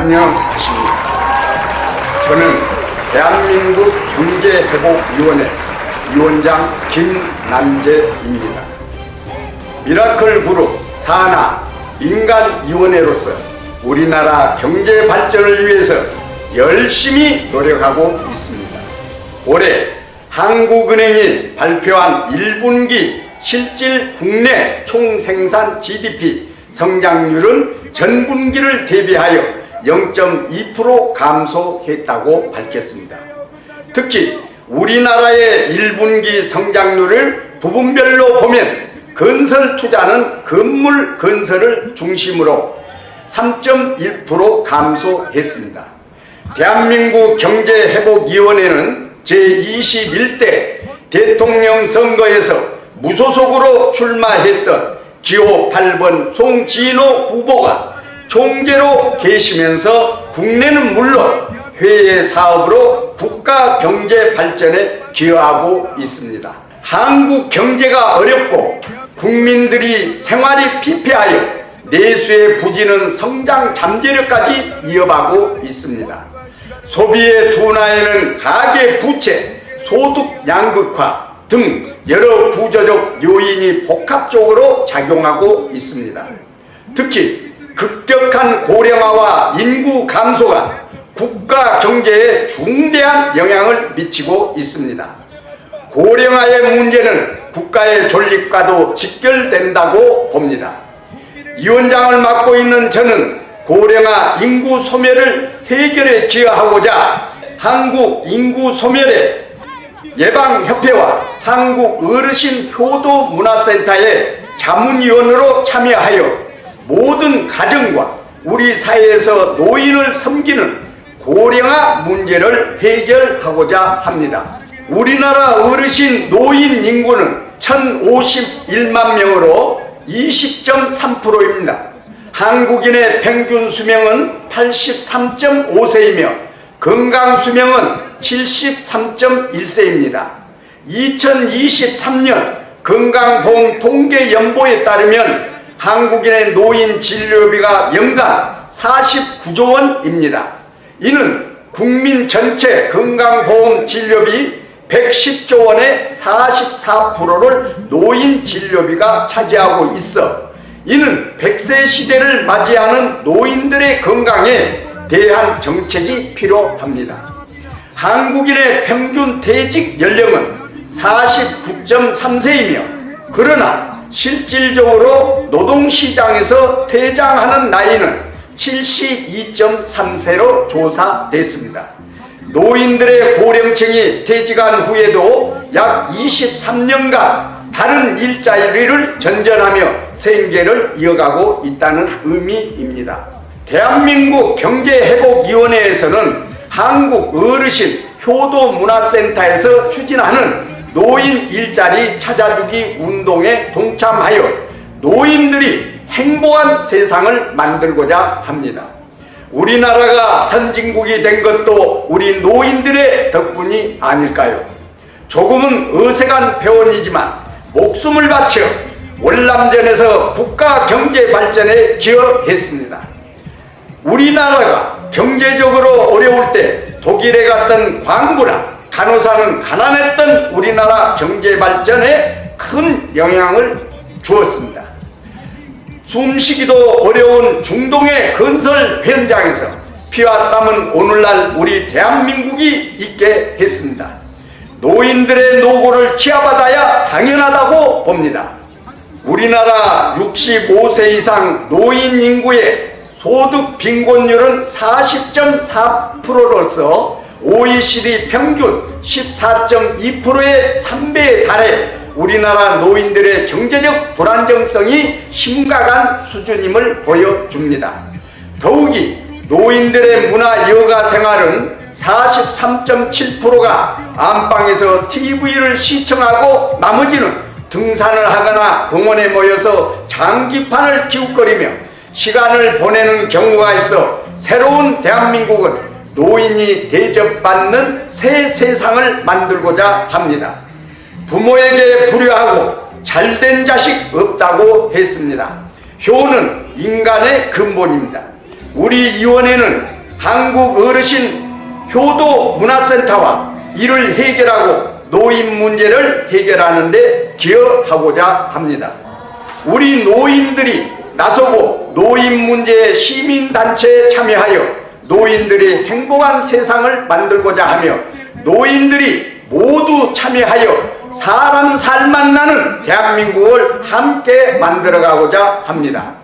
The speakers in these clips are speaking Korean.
안녕하십니까. 저는 대한민국 경제회복위원회 위원장 김남재입니다. 미라클 그룹 산하 민간위원회로서 우리나라 경제 발전을 위해서 열심히 노력하고 있습니다. 올해 한국은행이 발표한 1분기 실질 국내 총생산 GDP 성장률은 전분기를 대비하여 0.2% 감소했다고 밝혔습니다. 특히 우리나라의 1분기 성장률을 부분별로 보면 건설 투자는 건물 건설을 중심으로 3.1% 감소했습니다. 대한민국 경제회복위원회는 제21대 대통령 선거에서 무소속으로 출마했던 기호 8번 송진호 후보가 총재로 계시면서 국내는 물론 해외 사업으로 국가 경제 발전에 기여하고 있습니다. 한국 경제가 어렵고 국민들이 생활이 피폐하여 내수의 부진은 성장 잠재력까지 이어가고 있습니다. 소비의 둔화에는 가계 부채, 소득 양극화 등 여러 구조적 요인이 복합적으로 작용하고 있습니다. 특히 급격한 고령화와 인구 감소가 국가 경제에 중대한 영향을 미치고 있습니다. 고령화의 문제는 국가의 존립과도 직결된다고 봅니다. 위원장을 맡고 있는 저는 고령화 인구 소멸을 해결에 기여하고자 한국 인구 소멸의 예방협회와 한국어르신효도문화센터의 자문위원으로 참여하여 모든 가정과 우리 사회에서 노인을 섬기는 고령화 문제를 해결하고자 합니다. 우리나라 어르신 노인 인구는 1051만 명으로 20.3%입니다. 한국인의 평균 수명은 83.5세이며 건강 수명은 73.1세입니다. 2023년 건강보험 통계연보에 따르면 한국인의 노인 진료비가 연간 49조 원입니다. 이는 국민 전체 건강보험 진료비 110조 원의 44%를 노인 진료비가 차지하고 있어 이는 100세 시대를 맞이하는 노인들의 건강에 대한 정책이 필요합니다. 한국인의 평균 퇴직 연령은 49.3세이며 그러나 실질적으로 노동시장에서 퇴장하는 나이는 72.3세로 조사됐습니다. 노인들의 고령층이 퇴직한 후에도 약 23년간 다른 일자리를 전전하며 생계를 이어가고 있다는 의미입니다. 대한민국 경제회복위원회에서는 한국어르신효도문화센터에서 추진하는 노인 일자리 찾아주기 운동에 동참하여 노인들이 행복한 세상을 만들고자 합니다. 우리나라가 선진국이 된 것도 우리 노인들의 덕분이 아닐까요? 조금은 어색한 표현이지만 목숨을 바쳐 월남전에서 국가 경제 발전에 기여했습니다. 우리나라가 경제적으로 어려울 때 독일에 갔던 광부나 간호사는 가난했던 우리나라 경제 발전에 큰 영향을 주었습니다. 숨쉬기도 어려운 중동의 건설 현장에서 피와 땀은 오늘날 우리 대한민국이 있게 했습니다. 노인들의 노고를 치아받아야 당연하다고 봅니다. 우리나라 65세 이상 노인 인구의 소득 빈곤율은 40.4%로서 OECD 평균 14.2%의 3배에 달해 우리나라 노인들의 경제적 불안정성이 심각한 수준임을 보여줍니다. 더욱이 노인들의 문화 여가 생활은 43.7%가 안방에서 TV를 시청하고 나머지는 등산을 하거나 공원에 모여서 장기판을 기웃거리며 시간을 보내는 경우가 있어 새로운 대한민국은 노인이 대접받는 새 세상을 만들고자 합니다. 부모에게 불효하고 잘된 자식 없다고 했습니다. 효는 인간의 근본입니다. 우리 위원회는 한국 어르신 효도 문화센터와 이를 해결하고 노인 문제를 해결하는 데 기여하고자 합니다. 우리 노인들이 나서고 노인 문제 시민단체에 참여하여 노인들이 행복한 세상을 만들고자 하며 노인들이 모두 참여하여 사람 살만 나는 대한민국을 함께 만들어가고자 합니다.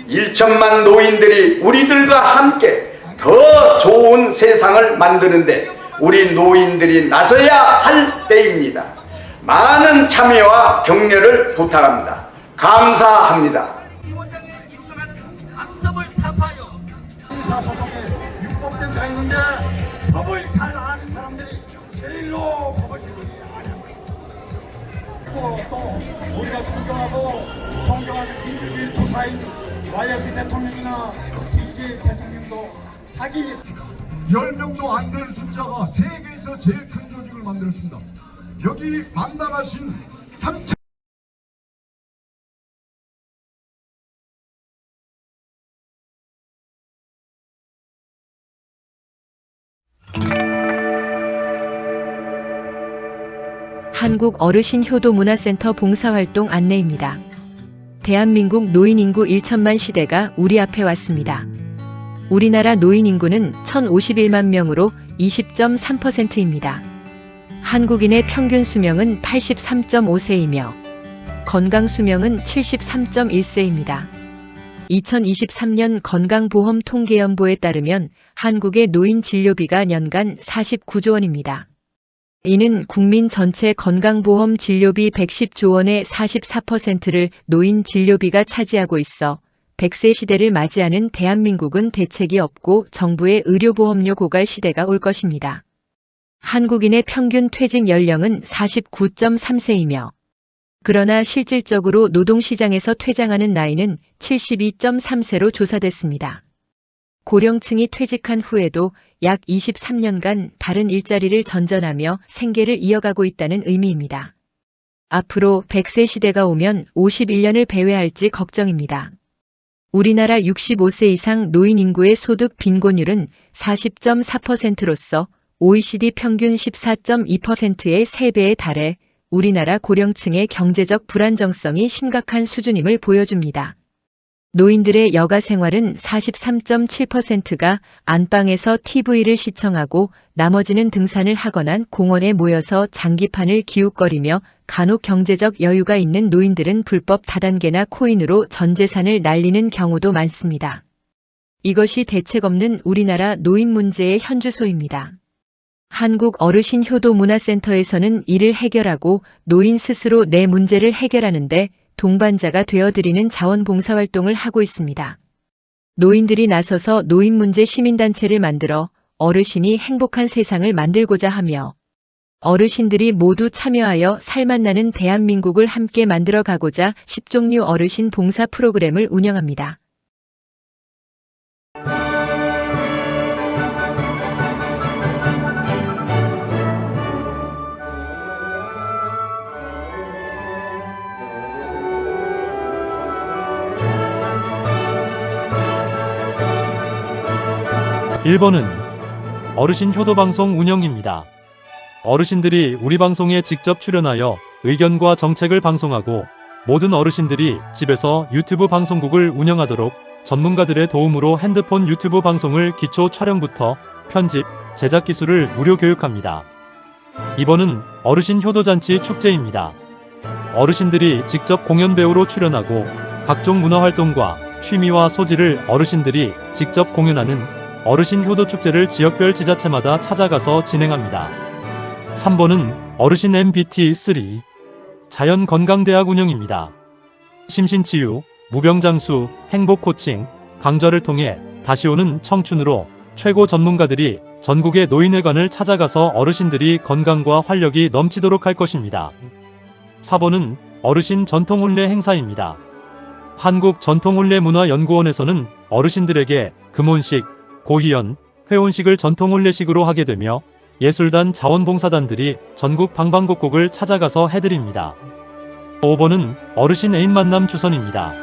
1천만 노인들이 우리들과 함께 더 좋은 세상을 만드는데 우리 노인들이 나서야 할 때입니다. 많은 참여와 격려를 부탁합니다. 감사합니다. 악습을 타파하여 의사소송에 율법대사가 있는데 법을 잘 아는 사람들이 제일로 법을 지키지 않고 있어. 그리고 또 우리가 존경하는 민주주의 투사인 YS 대통령이나 TJ 대통령도 자기 10명도 안 되는 숫자가 세계에서 제일 큰 조직을 만들었습니다. 여기 만나가신 3천 한국 어르신 효도 문화센터 봉사활동 안내입니다. 대한민국 노인 인구 1천만 시대가 우리 앞에 왔습니다. 우리나라 노인 인구는 1,051만 명으로 20.3%입니다. 한국인의 평균 수명은 83.5세이며 건강 수명은 73.1세입니다. 2023년 건강보험 통계연보에 따르면 한국의 노인 진료비가 년간 49조 원입니다. 이는 국민 전체 건강보험 진료비 110조 원의 44%를 노인 진료비가 차지하고 있어 100세 시대를 맞이하는 대한민국은 대책이 없고 정부의 의료보험료 고갈 시대가 올 것입니다. 한국인의 평균 퇴직 연령은 49.3세이며 그러나 실질적으로 노동시장에서 퇴장하는 나이는 72.3세로 조사됐습니다. 고령층이 퇴직한 후에도 약 23년간 다른 일자리를 전전하며 생계를 이어가고 있다는 의미입니다. 앞으로 100세 시대가 오면 51년을 배회할지 걱정입니다. 우리나라 65세 이상 노인 인구의 소득 빈곤율은 40.4%로서 OECD 평균 14.2%의 3배에 달해 우리나라 고령층의 경제적 불안정성이 심각한 수준임을 보여줍니다. 노인들의 여가 생활은 43.7%가 안방에서 TV를 시청하고 나머지는 등산을 하거나 공원에 모여서 장기판을 기웃거리며 간혹 경제적 여유가 있는 노인들은 불법 다단계나 코인으로 전 재산을 날리는 경우도 많습니다. 이것이 대책 없는 우리나라 노인 문제의 현주소입니다. 한국 어르신 효도 문화센터에서는 이를 해결하고 노인 스스로 내 문제를 해결하는데 동반자가 되어드리는 자원봉사활동을 하고 있습니다. 노인들이 나서서 노인 문제 시민단체를 만들어 어르신이 행복한 세상을 만들고자 하며 어르신들이 모두 참여하여 살맛나는 대한민국을 함께 만들어가고자 10종류 어르신 봉사 프로그램을 운영합니다. (1번은) 어르신 효도방송 운영입니다. 어르신들이 우리 방송에 직접 출연하여 의견과 정책을 방송하고 모든 어르신들이 집에서 유튜브 방송국을 운영하도록 전문가들의 도움으로 핸드폰 유튜브 방송을 기초 촬영부터 편집, 제작 기술을 무료 교육합니다. 2번은 어르신 효도잔치 축제입니다. 어르신들이 직접 공연 배우로 출연하고 각종 문화활동과 취미와 소질을 어르신들이 직접 공연하는 어르신 효도 축제를 지역별 지자체마다 찾아가서 진행합니다. 3번은 어르신 MBT3 자연건강대학 운영입니다. 심신치유, 무병장수, 행복코칭, 강좌를 통해 다시 오는 청춘으로 최고 전문가들이 전국의 노인회관을 찾아가서 어르신들이 건강과 활력이 넘치도록 할 것입니다. 4번은 어르신 전통혼례 행사입니다. 한국전통혼례문화연구원에서는 어르신들에게 금혼식, 고희연, 회혼식을 전통혼례식으로 하게 되며 예술단 자원봉사단들이 전국 방방곡곡을 찾아가서 해드립니다. 5번은 어르신 애인 만남 주선입니다.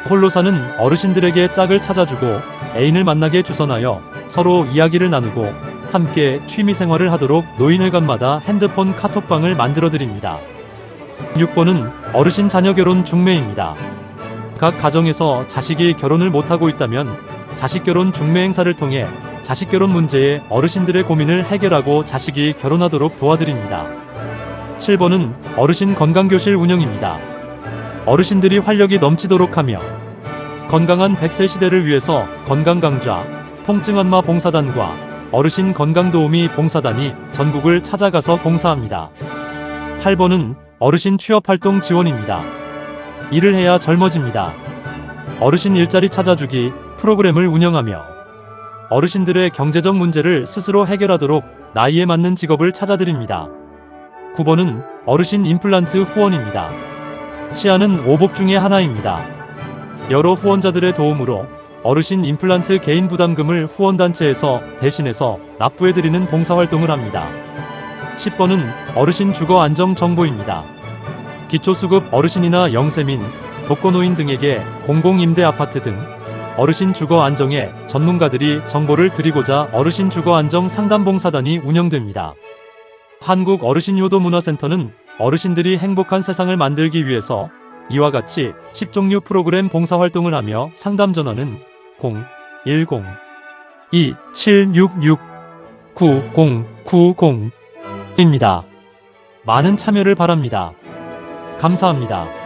홀로 사는 어르신들에게 짝을 찾아주고 애인을 만나게 주선하여 서로 이야기를 나누고 함께 취미생활을 하도록 노인회관마다 핸드폰 카톡방을 만들어드립니다. 6번은 어르신 자녀 결혼 중매입니다. 각 가정에서 자식이 결혼을 못하고 있다면 자식 결혼 중매 행사를 통해 자식 결혼 문제에 어르신들의 고민을 해결하고 자식이 결혼하도록 도와드립니다. 7번은 어르신 건강교실 운영입니다. 어르신들이 활력이 넘치도록 하며 건강한 100세 시대를 위해서 건강강좌, 통증안마 봉사단과 어르신 건강도우미 봉사단이 전국을 찾아가서 봉사합니다. 8번은 어르신 취업활동 지원입니다. 일을 해야 젊어집니다. 어르신 일자리 찾아주기 프로그램을 운영하며 어르신들의 경제적 문제를 스스로 해결하도록 나이에 맞는 직업을 찾아드립니다. 9번은 어르신 임플란트 후원입니다. 치아는 오복 중의 하나입니다. 여러 후원자들의 도움으로 어르신 임플란트 개인 부담금을 후원단체에서 대신해서 납부해드리는 봉사활동을 합니다. 10번은 어르신 주거 안정 정보입니다. 기초수급 어르신이나 영세민, 독거노인 등에게 공공임대 아파트 등 어르신 주거 안정에 전문가들이 정보를 드리고자 어르신 주거 안정 상담봉사단이 운영됩니다. 한국 어르신 효도 문화센터는 어르신들이 행복한 세상을 만들기 위해서 이와 같이 10종류 프로그램 봉사활동을 하며 상담 전화는 010-2766-9090입니다. 많은 참여를 바랍니다. 감사합니다.